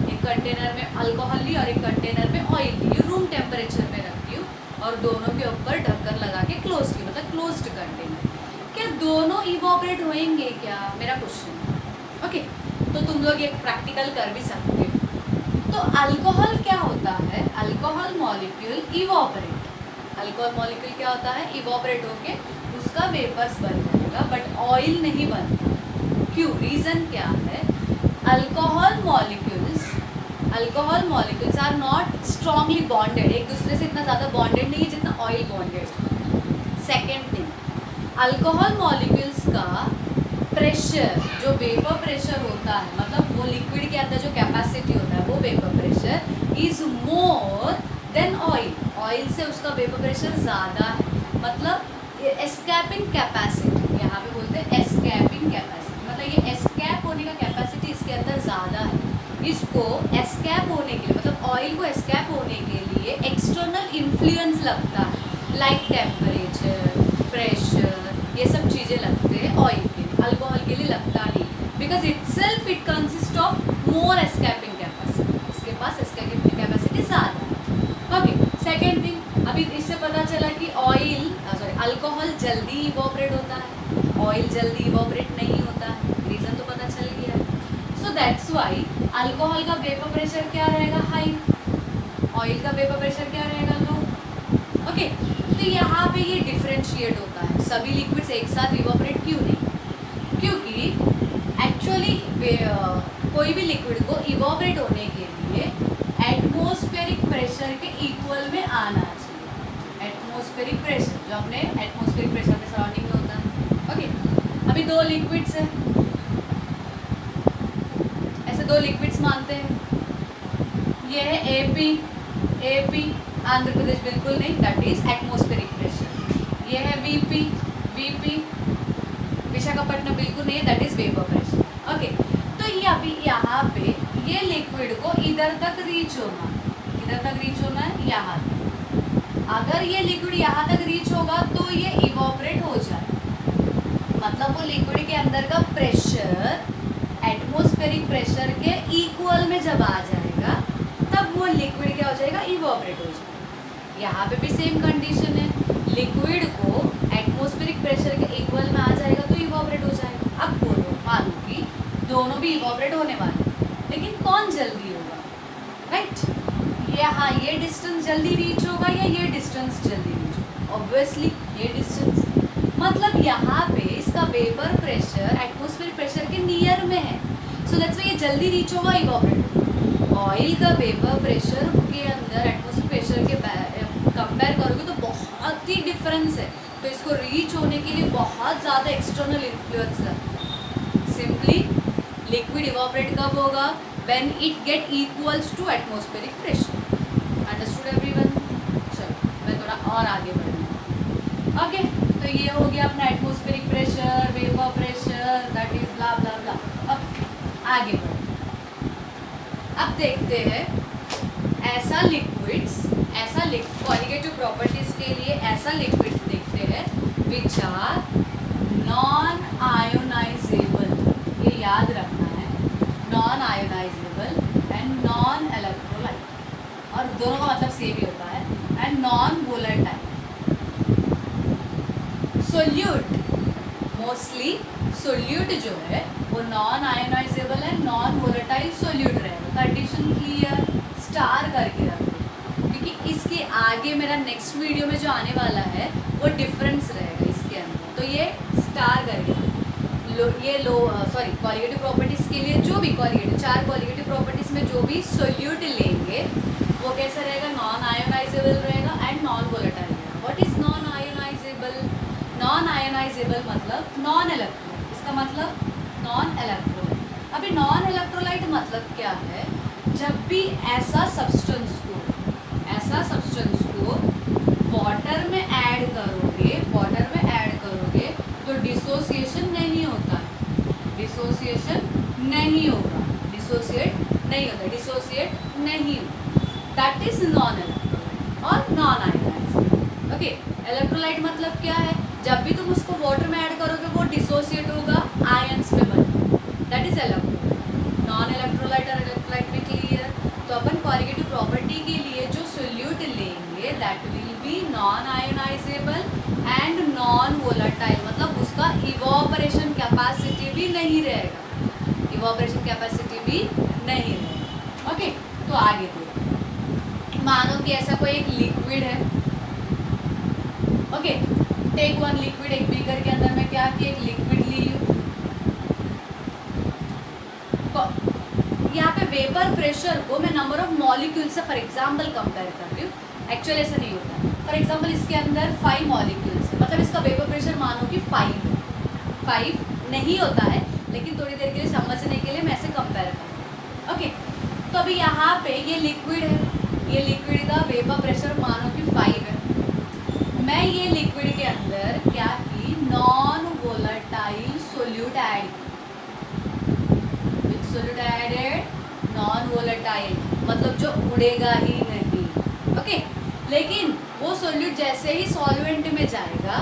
A: एक कंटेनर में अल्कोहल ली और एक कंटेनर में ऑयल ली, रूम टेम्परेचर में रखी हूँ और दोनों के ऊपर ढक्कन लगा के क्लोज की, मतलब क्लोज्ड कंटेनर। क्या दोनों इवॉपरेट होंगे क्या, मेरा क्वेश्चन। ओके, तो तुम लोग एक प्रैक्टिकल कर भी सकते हो। तो अल्कोहल क्या होता है, अल्कोहल मॉलिक्यूल इवॉपरेट, अल्कोहल मॉलिक्यूल क्या होता है, इवॉपरेट होके उसका वेपर्स बन जाएगा, बट ऑयल नहीं बनता। क्यों, रीजन क्या है? Alcohol molecules are not strongly bonded, एक दूसरे से इतना ज़्यादा बॉन्डेड नहीं है जितना oil bonded. Second thing, alcohol molecules का प्रेशर, जो वेपर प्रेशर होता है, मतलब वो लिक्विड के अंदर जो कैपेसिटी होता है वो vapour pressure is more than oil से उसका वेपर प्रेशर ज़्यादा है, मतलब एस्केपिंग कैपेसिटी, यहाँ पे बोलते हैं एस्केपिंग कैपेसिटी, मतलब ये एस्केप होने का कैपेसिटी इसके अंदर ज़्यादा है। इसको एस्केप होने के लिए, मतलब ऑयल को एस्केप होने के लिए एक्सटर्नल इन्फ्लुएंस लगता है, लाइक टेम्परेचर, प्रेशर, ये सब चीज़ें लगते हैं ऑयल के लिए, अल्कोहल के लिए लगता नहीं, because itself it consist of more escaping capacity, इसके पास एस्केपिंग कैपेसिटी ज़्यादा है। ओके, सेकेंड थिंग, अभी इससे पता चला कि अल्कोहल जल्दी इवोपरेट होता है, ऑयल जल्दी इवोपरेट नहीं होता है, रीज़न तो पता चल गया है। सो दैट्स वाई अल्कोहल का वेपर प्रेशर क्या रहेगा, हाई, ऑयल का वेपर प्रेशर क्या रहेगा, लो। ओके, तो यहाँ पे ये डिफ्रेंशिएट होता है, सभी लिक्विड्स एक साथ इवोपरेट क्यों नहीं, क्योंकि एक्चुअली कोई भी लिक्विड को इवोपरेट होने के लिए एटमॉस्फेरिक प्रेशर के इक्वल में आना चाहिए। एटमॉस्फेरिक प्रेशर जो अपने एटमॉस्फेरिक प्रेशर के सराउंडिंग में होता है। ओके, अभी दो लिक्विड्स हैं, ऐसे दो लिक्विड्स मानते हैं, ये है एपी आंध्र प्रदेश बिल्कुल नहीं, दैट इज एटमॉस्फेरिक प्रेशर। ये है वीपी विशाखापट्टनम बिल्कुल नहीं, that is vapour pressure. Okay, तो ये अभी यहाँ पे ये लिक्विड को इधर तक रीच होना है यहाँ तक। अगर ये लिक्विड यहाँ तक रीच होगा तो ये इवोपरेट हो जाए, मतलब वो लिक्विड के अंदर का प्रेशर एटमॉस्फेरिक प्रेशर के इक्वल में जब आ जाएगा तब वो लिक्विड क्या हो जाएगा, इवोपरेट हो जाएगा। यहाँ पे भी सेम कंडीशन है, लिक्विड को एटमॉस्फेरिक प्रेशर के इक्वल में आ जाएगा तो इवोपरेट हो जाएगा। अब बोलो, मानो कि दोनों भी इवोपरेट होने वाले, लेकिन कौन जल्दी होगा, राइट? यहाँ ये डिस्टेंस जल्दी रीच होगा या ये डिस्टेंस जल्दी रीच होगा? ऑब्वियसली ये डिस्टेंस, मतलब यहाँ पे इसका वेपर प्रेशर एटमॉस्फेरिक प्रेशर के नियर में है, सो दैट्स व्हाई ये जल्दी रीच होगा, इवोपरेट। ऑयल का वेपर प्रेशर के अंदर एटमॉस्फेरिक प्रेशर के कंपेयर करोगे तो बहुत ही डिफरेंस है, तो इसको रीच होने के लिए बहुत ज़्यादा एक्सटर्नल इन्फ्लुएंस है। सिंपली लिक्विड इवोपरेट कब होगा, when it get equals to atmospheric pressure. Understood everyone? चलो मैं थोड़ा और आगे बढ़ूँ। ओके, तो ये हो गया अपना atmospheric pressure, vapour pressure, that is blah blah blah. अब आगे बढ़ो, अब देखते हैं ऐसा क्वालिटेटिव प्रॉपर्टीज के लिए ऐसा लिक्विड्स देखते हैं विच आर नॉन आयोनाइजेबल, ये याद रखना है, non ionisable and non electrolyte, और दोनों का मतलब सेम ही होता है, and non volatile. Solute, mostly solute जो है वो non ionisable and non volatile solute रहेगा। कंडीशन क्लियर, स्टार करके रखो, क्योंकि इसके आगे मेरा नेक्स्ट वीडियो में जो आने वाला है वो डिफरेंस रहेगा इसके अंदर, तो ये स्टार करके क्वालिटेटिव प्रॉपर्टीज़ के लिए जो भी चार क्वालिटेटिव प्रॉपर्टीज़ में जो भी सोल्यूट लेंगे वो कैसा रहेगा, नॉन आयोनाइजेबल रहेगा एंड नॉन वोलेटाइल रहेगा। What is non ionisable? Non ionisable मतलब नॉन इलेक्ट्रोलाइट, इसका मतलब नॉन इलेक्ट्रोलाइट। अभी नॉन इलेक्ट्रोलाइट मतलब क्या है, जब भी ऐसा सब्सटेंस को वाटर में ऐड करोगे तो डिसोसिएशन नहीं होता, डिसोसिएट नहीं होगा, दैट इज नॉन इलेक्ट्रोलाइट और नॉन आयोनाइज्ड। ओके, इलेक्ट्रोलाइट मतलब क्या है, जब भी तुम उसको वाटर में ऐड करोगे वो डिसोसिएट होगा, आयंस में बनेगा, that is electrolyte. Non electrolyte और इलेक्ट्रोलाइट में क्लियर। तो अपन क्वालिटेटिव प्रॉपर्टी के लिए जो सोल्यूट लेंगे that will be non ionisable and non volatile, मतलब उसका इवोपरेशन कैपेसिटी भी नहीं रहेगा, ओके। तो आगे देखो, मानो कि ऐसा कोई एक लिक्विड है, ओके, टेक वन लिक्विड, एक बीकर के अंदर मैं क्या की एक लिक्विड ली हूँ, वेपर प्रेशर को मैं नंबर ऑफ मॉलिक्यूल से फॉर एग्जांपल कंपेयर कर रही हूँ, एक्चुअली ऐसा नहीं होता। फॉर एग्जांपल इसके अंदर 5 मॉलिक्यूल्स है, मतलब इसका वेपर प्रेशर मानो कि 5 नहीं होता है, लेकिन थोड़ी देर के लिए समझने के लिए मैं ऐसे कंपेयर करूँ। ओके, तो अभी यहाँ पे ये लिक्विड है, ये लिक्विड का वेपर प्रेशर मानो कि 5 है। मैं ये लिक्विड के अंदर क्या की, नॉन वोलेटाइल सोल्यूट ऐड की। सोल्यूट एडेड नॉन वोलेटाइल, मतलब जो उड़ेगा ही नहीं। ओके, लेकिन वो सोल्यूट जैसे ही सॉल्वेंट में जाएगा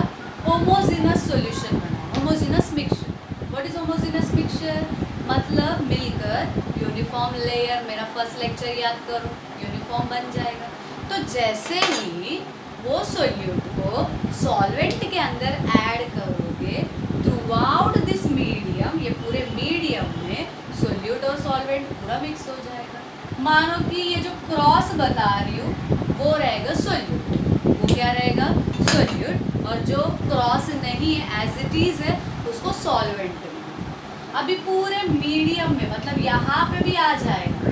A: होमोजेनस सॉल्यूशन बना, homogeneous mixture. What is homogeneous mixture? मतलब मिलकर यूनिफॉर्म लेयर, मेरा फर्स्ट लेक्चर याद करो, यूनिफॉर्म बन जाएगा। तो जैसे ही वो सोल्यूट को सॉल्वेंट के अंदर ऐड करोगे, थ्रू आउट दिस मीडियम, ये पूरे मीडियम में सोल्यूट और सॉल्वेंट पूरा मिक्स हो जाएगा। मानो कि ये जो क्रॉस बता रही हूँ वो रहेगा सोल्यूट, वो क्या रहेगा? सोल्यूट, और जो क्रॉस नहीं है एज इट इज है उसको सॉल्वेंट में। अभी पूरे मीडियम में, मतलब यहाँ पे भी आ जाएगा।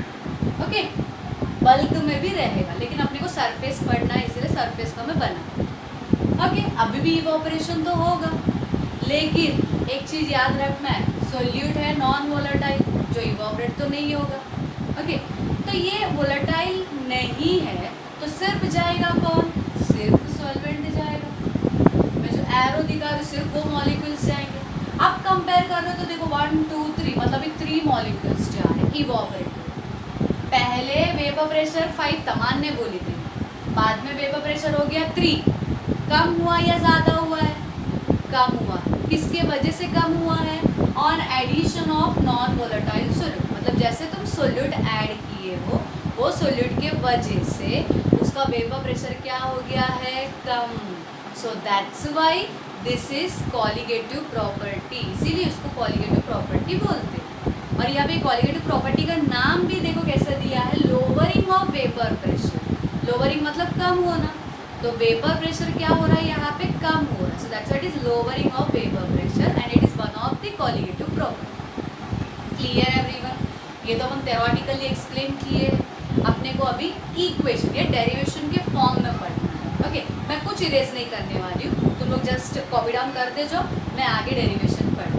A: ओके, बल्क में भी रहेगा, लेकिन अपने को सरफेस पढ़ना है इसलिए सरफेस का मैं बना। ओके, अभी भी इवोपरेशन तो होगा, लेकिन एक चीज़ याद रखना है, सोल्यूट है नॉन वोलेटाइल, जो इवोपरेट तो नहीं होगा। ओके, तो ये वोलेटाइल नहीं है तो सिर्फ जाएगा कौन? सिर्फ सॉल्वेंट जाएगा। मैं जो एरो दिखा रही हूँ सिर्फ वो मॉलिक्यूल्स जाएंगे। अब कंपेयर कर रहे हो तो देखो 1 2 3, मतलब ये 3 मॉलिक्यूल्स जा रहे हैं इवोपरेट। पहले वेपर प्रेशर 5 तमान ने बोली थी, बाद में वेपर प्रेशर हो गया 3। कम हुआ या ज़्यादा हुआ है? कम हुआ। किसके वजह से कम हुआ है? On addition of non volatile solute, मतलब जैसे तुम सोल्यूट ऐड किए हो वो सोल्यूट के वजह से उसका वेपर प्रेशर क्या हो गया है? कम। So that's why this is colligative property, इसीलिए उसको कॉलिगेटिव प्रॉपर्टी बोलते हैं। और यहाँ पे कॉलिगेटिव प्रॉपर्टी का नाम भी देखो कैसा दिया है, lowering of vapour pressure. Lowering मतलब कम होना, तो वेपर प्रेशर क्या हो रहा है यहाँ पे? कम हो रहा है। So that's what is lowering of vapour pressure and it is one of the colligative property. Clear everyone? ये तो हम थ्योरेटिकली एक्सप्लेन किए, अपने को अभी इक्वेशन या डेरिवेशन के फॉर्म में पढ़ना है। ओके, मैं कुछ इरेज नहीं करने वाली हूँ, तुम लोग जस्ट कॉपी डाउन करते जाओ, मैं आगे डेरिवेशन पढ़।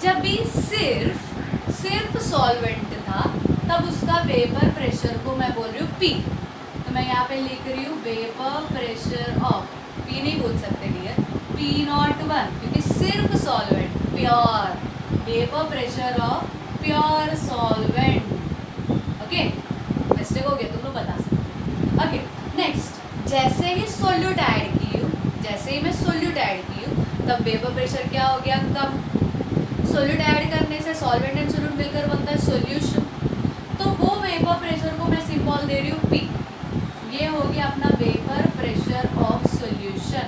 A: जब भी सिर्फ सॉल्वेंट था तब उसका वेपर प्रेशर को मैं बोल रही हूँ P, तो मैं यहाँ पे लिख रही हूँ वेपर प्रेशर ऑफ, P नहीं बोल सकते डियर, P01, क्योंकि सिर्फ solvent, pure, vapour pressure of pure solvent. Okay, mistake हो गया तुम लोग बता सकते। ओके, नेक्स्ट, जैसे ही सोल्यूट ऐड की हूँ, जैसे ही मैं सोल्यूट ऐड की हूँ तब वेपर प्रेशर क्या हो गया? कम। सोल्यूट ऐड करने से सॉल्वेंट एंड सोल्यूट मिलकर बनता है सोल्यूशन, तो वो वेपर प्रेशर को मैं सिंबल दे रही हूँ P। ये हो गया अपना वेपर प्रेशर ऑफ सोल्यूशन,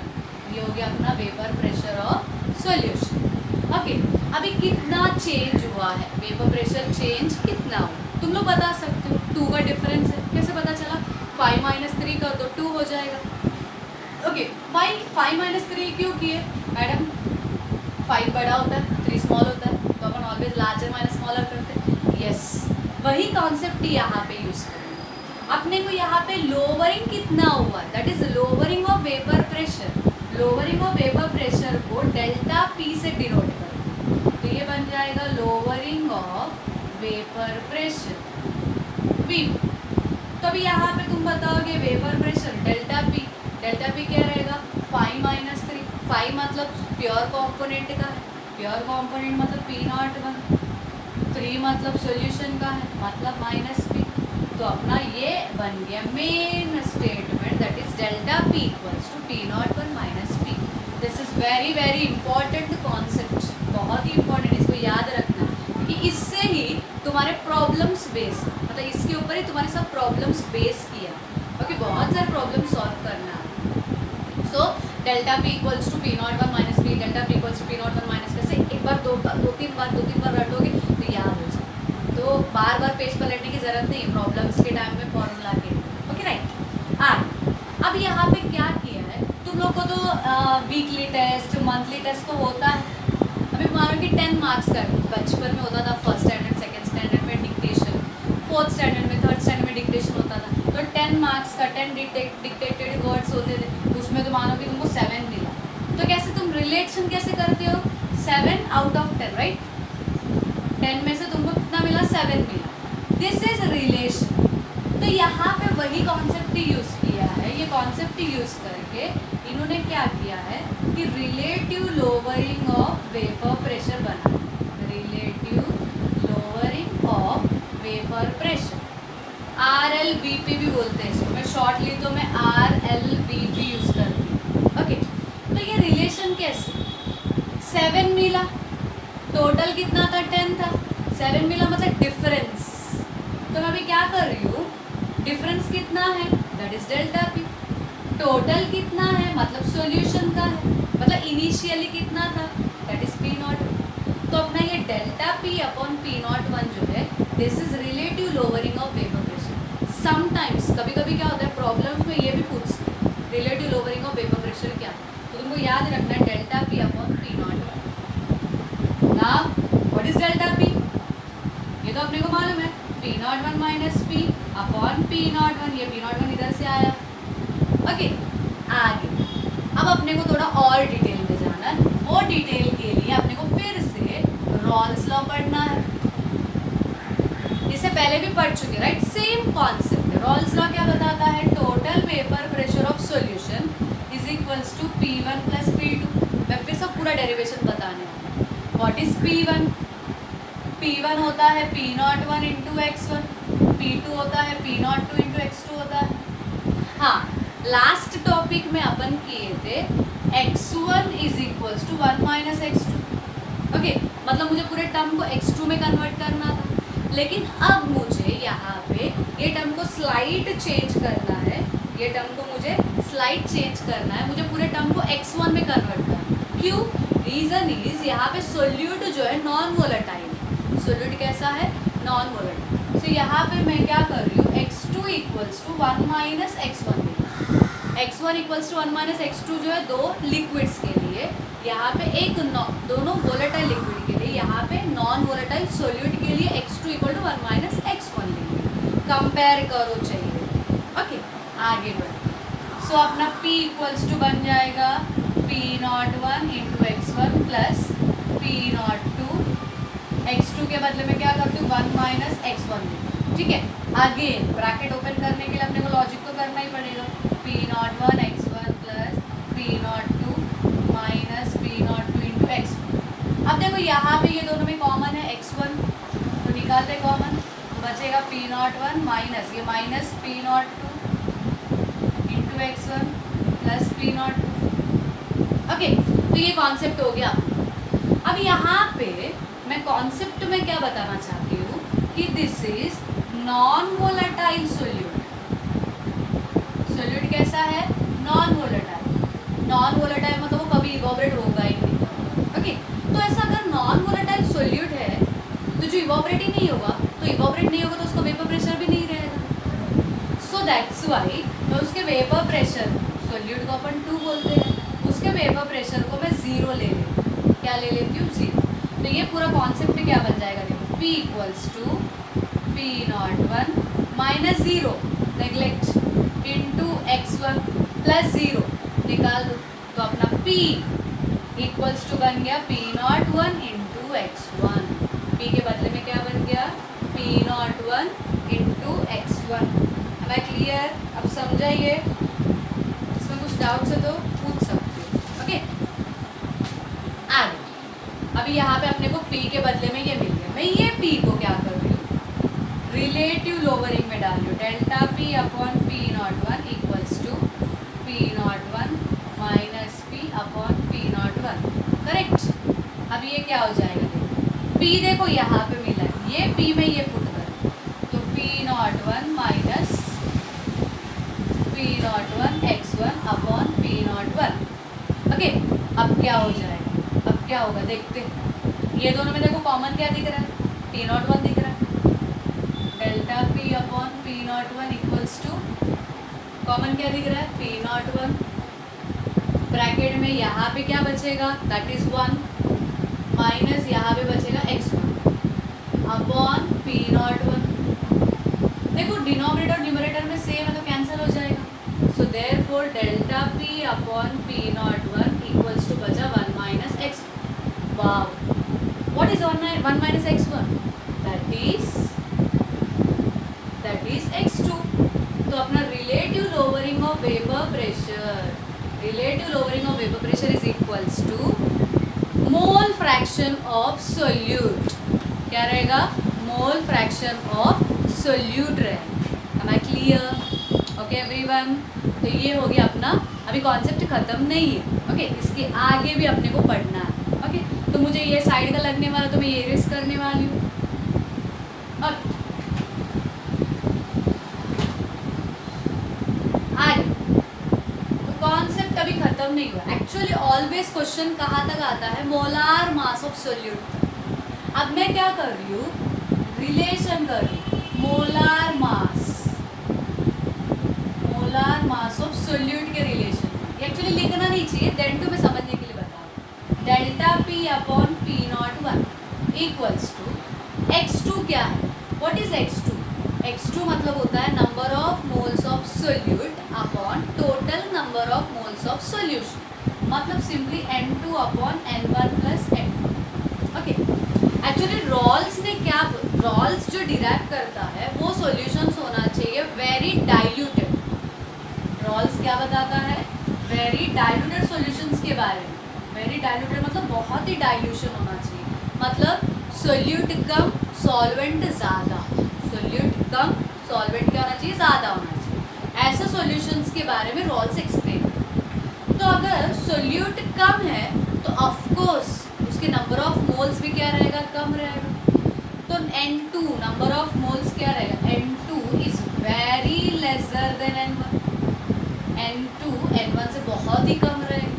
A: ये हो गया अपना vapour pressure of solution. Okay, अभी कितना चेंज हुआ है? वेपर प्रेशर चेंज कितना हुआ तुम लोग बता सकते हो? 2 का डिफरेंस है, कैसे पता चला? 5 - 3 कर दो, 2 हो जाएगा। ओके, 5 - 3 क्यों किए मैडम? 5 बड़ा होता है, 3 स्मॉल होता है, तो अपन ऑलवेज लार्जर माइनस स्मॉलर करते हैं। यस, वही कॉन्सेप्ट यहाँ पे यूज करें। अपने को यहाँ पे लोअरिंग कितना हुआ, that is lowering of vapour pressure. Lowering of vapour pressure को डेल्टा P से डिनोट करें, तो ये बन जाएगा lowering of vapour pressure V। तो अभी यहाँ पे तुम बताओगे vapour pressure delta P, delta P क्या रहेगा? 5 - 3। 5 मतलब प्योर कॉम्पोनेंट का है, प्योर कॉम्पोनेंट मतलब P01। 3 मतलब सॉल्यूशन का है, मतलब -P। तो अपना ये बन गया main statement, that is delta P equals to P01 - P। This is very very important concept, बहुत ही इंपॉर्टेंट, इसको याद रखना, क्योंकि इससे ही तुम्हारे प्रॉब्लम्स बेस, मतलब इसके ऊपर ही तुम्हारे सब प्रॉब्लम्स बेस किया। ओके, बहुत सारे प्रॉब्लम सॉल्व करना है। So delta P equals to P01 - P, delta P equals to P01 - P से एक बार दो तीन बार रटोगे तो याद हो जाए, तो बार बार पेज पलटने की जरूरत नहीं है प्रॉब्लम्स के टाइम में फॉर्मूला के। Okay right. अब यहाँ पे क्या किया है, तुम लोग को तो वीकली टेस्ट, मंथली टेस्ट तो होता है। अभी मानो कि 10 मार्क्स का बचपन में होता था, फर्स्ट स्टैंडर्ड सेकेंड स्टैंडर्ड में डिक्टेशन, फोर्थ स्टैंडर्ड में, थर्ड स्टैंडर्ड में डिक्टेशन होता था, तो 10 मार्क्स का 10 डिक्टेटेड वर्ड्स होते थे, उसमें तो मानो कि तुमको 7 मिला, तो कैसे तुम रिलेशन कैसे करते हो, 7 आउट ऑफ 10, राइट, 10 में से तुमको कितना मिला, 7 मिला, दिस इज रिलेशन। तो यहाँ पे वही कॉन्सेप्ट यूज किया है, ये कॉन्सेप्ट यूज करके इन्होंने क्या किया है कि relative lowering of vapour pressure बना, relative lowering of vapour pressure, RLVP भी बोलते हैं इसको, मैं शॉर्टली तो मैं RLVP यूज करती हूँ, ओके। तो ये रिलेशन कैसे, 7 मिला, टोटल कितना था, 10 था, 7 मिला मतलब डिफरेंस, तो मैं अभी क्या कर रही हूँ, डिफरेंस कितना है, that is delta P, total कितना है मतलब सॉल्यूशन का है, मतलब इनिशियली कितना था, दैट इज पी नॉट, तो अपना ये delta P upon P not 1 जो है, this is relative lowering of vapour pressure. Sometimes कभी कभी क्या होता है, प्रॉब्लम्स में ये भी पूछते हैं relative lowering of vapour pressure क्या, तो तुमको याद रखना है delta P upon P not 1। Now what is delta P, ये तो अपने को मालूम है, P not 1 minus P upon P not 1, ये पी नॉट 1 इधर से आया, ओके। आगे अब अपने को थोड़ा और डिटेल में जाना है, वो डिटेल के लिए अपने को फिर से रॉल्स लॉ पढ़ना है, इससे पहले भी पढ़ चुके, right, same concept. Raoult's law क्या बताता है, total vapour pressure of solution is equals to P1 plus P2। मैं फिर सब पूरा डेरिवेशन बताने वाला हूँ। व्हाट इज P1, P1 होता है P01 इंटू x1, P2 होता है P02 इंटू x2 होता है। हाँ, लास्ट टॉपिक में अपन किए थे x1 is equals to 1 minus x2, okay, मतलब मुझे पूरे टर्म को x2 में कन्वर्ट करना था, लेकिन अब मुझे यहाँ पे ये टर्म को स्लाइड चेंज करना है, ये टर्म को मुझे स्लाइड चेंज करना है, मुझे पूरे टर्म को x1 में कन्वर्ट करना है। क्यों, रीज़न इज यहाँ पे सोल्यूट जो है नॉन वोलेटाइल, सोल्यूट कैसा है, नॉन वोलेटाइल, तो यहाँ पे मैं क्या कर रही हूँ, x2 equals to 1 minus x1, x1 equals to 1 minus x2 जो है दो लिक्विड्स के लिए, यहाँ पे एक दोनों वोलेटाइल लिक्विड के लिए, यहाँ पे नॉन वोलेटाइल सोल्यूट के लिए x2 equal to 1 minus x1 लेंगे, कंपेयर करो चाहिए, ओके। आगे बढ़ो, सो अपना p इक्वल्स टू बन जाएगा P01 into x1 plus P02, x2 के बदले में क्या करती हूँ 1 माइनस x1, ठीक है। अगेन ब्रैकेट ओपन करने के लिए अपने को लॉजिक तो करना ही पड़ेगा, P01 x1 plus P02 minus P02 into x1। अब देखो यहाँ पे ये दोनों में कॉमन है x1, तो निकालते कॉमन, तो बचेगा P01 माइनस ये minus P02 into x1 plus P02, okay. तो ये कॉन्सेप्ट हो गया। अब यहाँ पे मैं कॉन्सेप्ट में क्या बताना चाहती हूँ कि this is non volatile solute. Solute कैसा है, नॉन वोलेटाइल, नॉन वोलेटाइल मतलब वो कभी इवोपरेट होगा ही नहीं, ओके। तो ऐसा अगर नॉन वोलेटाइल सोल्यूट है तो जो इवोपरेट ही नहीं होगा, तो इवोपरेट नहीं होगा तो उसका वेपर प्रेशर भी नहीं रहेगा, सो दैट्स वाई मैं उसके वेपर प्रेशर, सोल्यूट को अपन 2 बोलते हैं, उसके वेपर प्रेशर को मैं 0 ले लेती हूँ, क्या ले लेती हूँ, 0। तो ये पूरा कॉन्सेप्ट क्या बन जाएगा, देखो P equals to P01 minus 0 neglect into x1 plus 0 निकाल दो, तो अपना P इक्वल्स टू बन गया P01 इंटू x1, P के बदले में क्या बन गया P01 इंटू x1। अब क्लियर, अब समझाइए, इसमें कुछ डाउट्स है तो पूछ सकते हो, ओके। आगे अभी यहाँ पे अपने को P के बदले में ये मिल गया, मैं ये P को क्या कर रही हूँ, रिलेटिव लोअरिंग में डाल रही हूँ, delta P upon P01 equals to P01 minus P upon P01, correct. अब ये क्या हो जाएगा, देखो P देखो यहाँ पे मिला है, ये P में ये पुट कर, तो P01 minus P01 x1 upon P01, okay. अब क्या हो जाएगा, अब क्या होगा देखते हैं, ये दोनों में देखो कॉमन क्या दिख रहा है, P01 दिख रहा है, delta P upon P01 equals to common क्या दिख रहा है, P01, ब्रैकेट में यहाँ पे क्या बचेगा, दैट इज 1 माइनस यहाँ पे बचेगा x1 अपॉन P01, देखो डिनोमिनेटर और न्यूमरेटर में सेम है तो कैंसिल हो जाएगा। So therefore delta P upon P naught one equals to बचा 1 minus x. Wow, what is 1 minus x one? That is x2। तो अपना relative lowering of vapour pressure is equals to mole fraction of solute. क्या रहेगा? Mole fraction of solute रहेगा। Am I clear? Okay everyone, तो ये हो गया अपना, अभी कॉन्सेप्ट खत्म नहीं है। ओके इसके आगे भी अपने को पढ़ना है। ओके तो मुझे ये साइड का लगने वाला तो मैं ये रेस करने वाली हूँ। अब आगे तो कॉन्सेप्ट अभी खत्म नहीं हुआ। एक्चुअली ऑलवेज क्वेश्चन कहाँ तक आता है? Molar mass of solute. अब मैं क्या कर रही हूँ? रिलेशन कर रही हूँ। मोलार मास ऑफ सोल्यूट के रिलेशन। एक्चुअली लिखना नहीं चाहिए, देन टू मैं समझने के लिए बता रहा हूँ। Delta P upon P naught one equals to x2 क्या है? What is x2? x2 मतलब होता है number of moles of solute upon total number of moles of solution, मतलब simply n2 upon n1 plus n2। Okay actually Raoult's जो derive करता है वो सॉल्यूशंस होना चाहिए वेरी डाइल्यूटेड। रॉल्स क्या बताता है? वेरी डाइल्यूटेड सॉल्यूशंस के बारे में। वेरी डाइल्यूटेड मतलब बहुत ही डाइल्यूशन होना चाहिए, मतलब सोल्यूट कम सॉल्वेंट ज़्यादा। सोल्यूट कम सॉल्वेंट क्या होना चाहिए? ज़्यादा होना चाहिए। ऐसे सॉल्यूशंस के बारे में रॉल्स एक्सप्लेन। तो अगर सोल्यूट कम है तो ऑफकोर्स उसके नंबर ऑफ मोल्स भी क्या रहेगा? कम रहेगा। तो N2 नंबर ऑफ मोल्स क्या रहेगा? N2 is very lesser than N1। N2 N1 से बहुत ही कम रहेगा।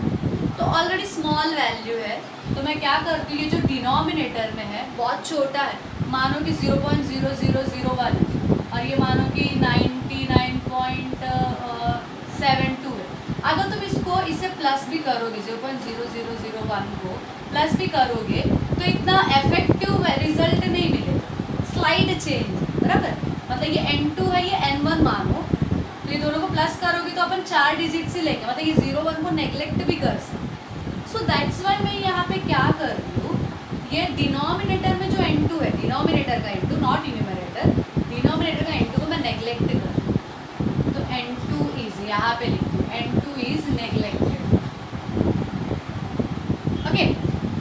A: तो ऑलरेडी स्मॉल वैल्यू है, तो मैं क्या करती हूँ? ये जो डिनोमिनेटर में है बहुत छोटा है, मानो कि 0.0001 है और ये मानो कि 99.72 है। अगर तुम इसको इसे प्लस भी करोगे, 0.0001 को प्लस भी करोगे तो इतना इफेक्टिव रिजल्ट नहीं मिलेगा। स्लाइड चेंज, बराबर? मतलब ये N2 है, ये N1 मानो, तो ये दोनों को प्लस करोगे तो अपन 4 डिजिट से लेंगे, मतलब ये 0-1 को नेग्लेक्ट भी कर सकते। सो दैट्स वाई मैं यहाँ पे क्या कर रही हूँ? ये डिनोमिनेटर में जो N2 है, डिनोमिनेटर का N2 नॉट न्यूमरेटर, डिनोमिनेटर का N2 को मैं नेग्लेक्ट कर रही हूँ। तो N2 इज यहाँ पे लिखती हूँ, N2 इज नेग्लेक्टेड। ओके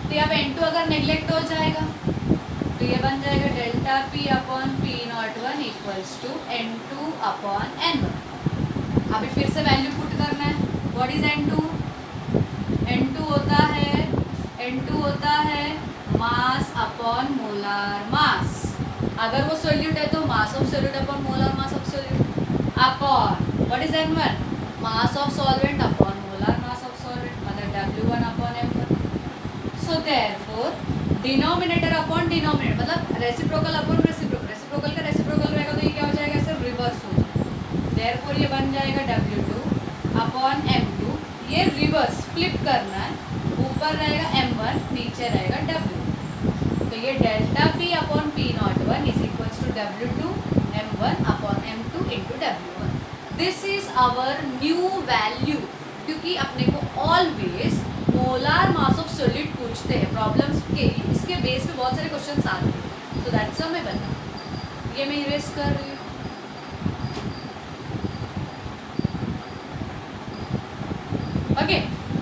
A: तो यहाँ पे N2 अगर नेग्लेक्ट हो जाएगा तो ये बन जाएगा delta P upon P naught one equals to N2 upon N1। अभी फिर से वैल्यू पुट करना है। What is N2? N2 होता है मास अपॉन मोलार मास। अगर वो सोल्यूट है तो मास of solute upon molar mass of solute upon what is N1? Mass of solvent upon molar mass of solvent, मतलब W1 upon M1। So therefore denominator upon denominator मतलब reciprocal upon reciprocal, reciprocal का reciprocal रहेगा तो ये क्या हो जाएगा? सिर्फ रिवर्स हो जाएगा। देयरफॉर ये बन जाएगा W2 अपॉन M2। ये रिवर्स फ्लिप करना है, ऊपर रहेगा M1 नीचे रहेगा W। तो ये delta P upon P naught one is equals to W2 M1 upon M2 into W1। This is our new value, क्योंकि अपने को always molar mass of solute पूछते हैं प्रॉब्लम्स के, इसके बेस पे बहुत सारे क्वेश्चंस आते हैं। सो दैट्स व्हाई मैं बता, ये मैं इरेज कर रही हूँ। ओके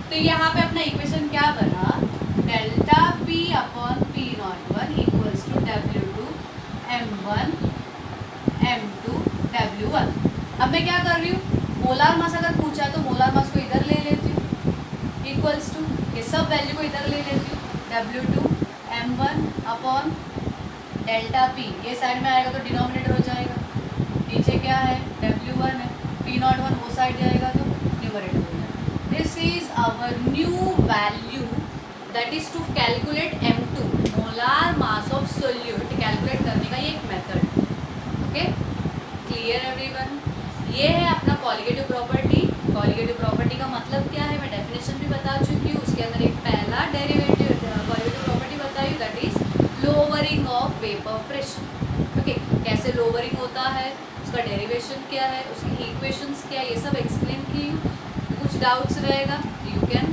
A: तो यहाँ पे अपना इक्वेशन क्या बना? Delta P upon P naught one equals to W2 M1 M2 W1। अब मैं क्या कर रही हूँ? मोलार मास अगर पूछा तो मोलार मास को इधर ले लेती हूँ इक्वल्स टू ये सब वैल्यू को इधर ले लेती हूँ, W2 M1 upon delta P। ये साइड में आएगा तो डिनोमिनेटर हो जाएगा, नीचे क्या है? W1 है, P01 वो साइड जाएगा तो न्यूमरेटर हो जाएगा। This is our new value, that is to calculate M2 molar mass of solute. Calculate करने का ये एक मेथड। Okay clear everyone? ये है अपना कॉलिगेटिव प्रॉपर्टी। कॉलिगेटिव प्रॉपर्टी का मतलब क्या है मैं डेफिनेशन भी बता चुकी हूँ। उसके अंदर एक पहला डेरिवेटिव कॉलिगेटिव प्रॉपर्टी बताई, that is lowering of vapour pressure. Okay कैसे लोअरिंग होता है? उसका डेरिवेशन क्या है, उसकी इक्वेशंस क्या है, ये सब एक्सप्लेन की हूँ। कुछ डाउट्स रहेगा यू कैन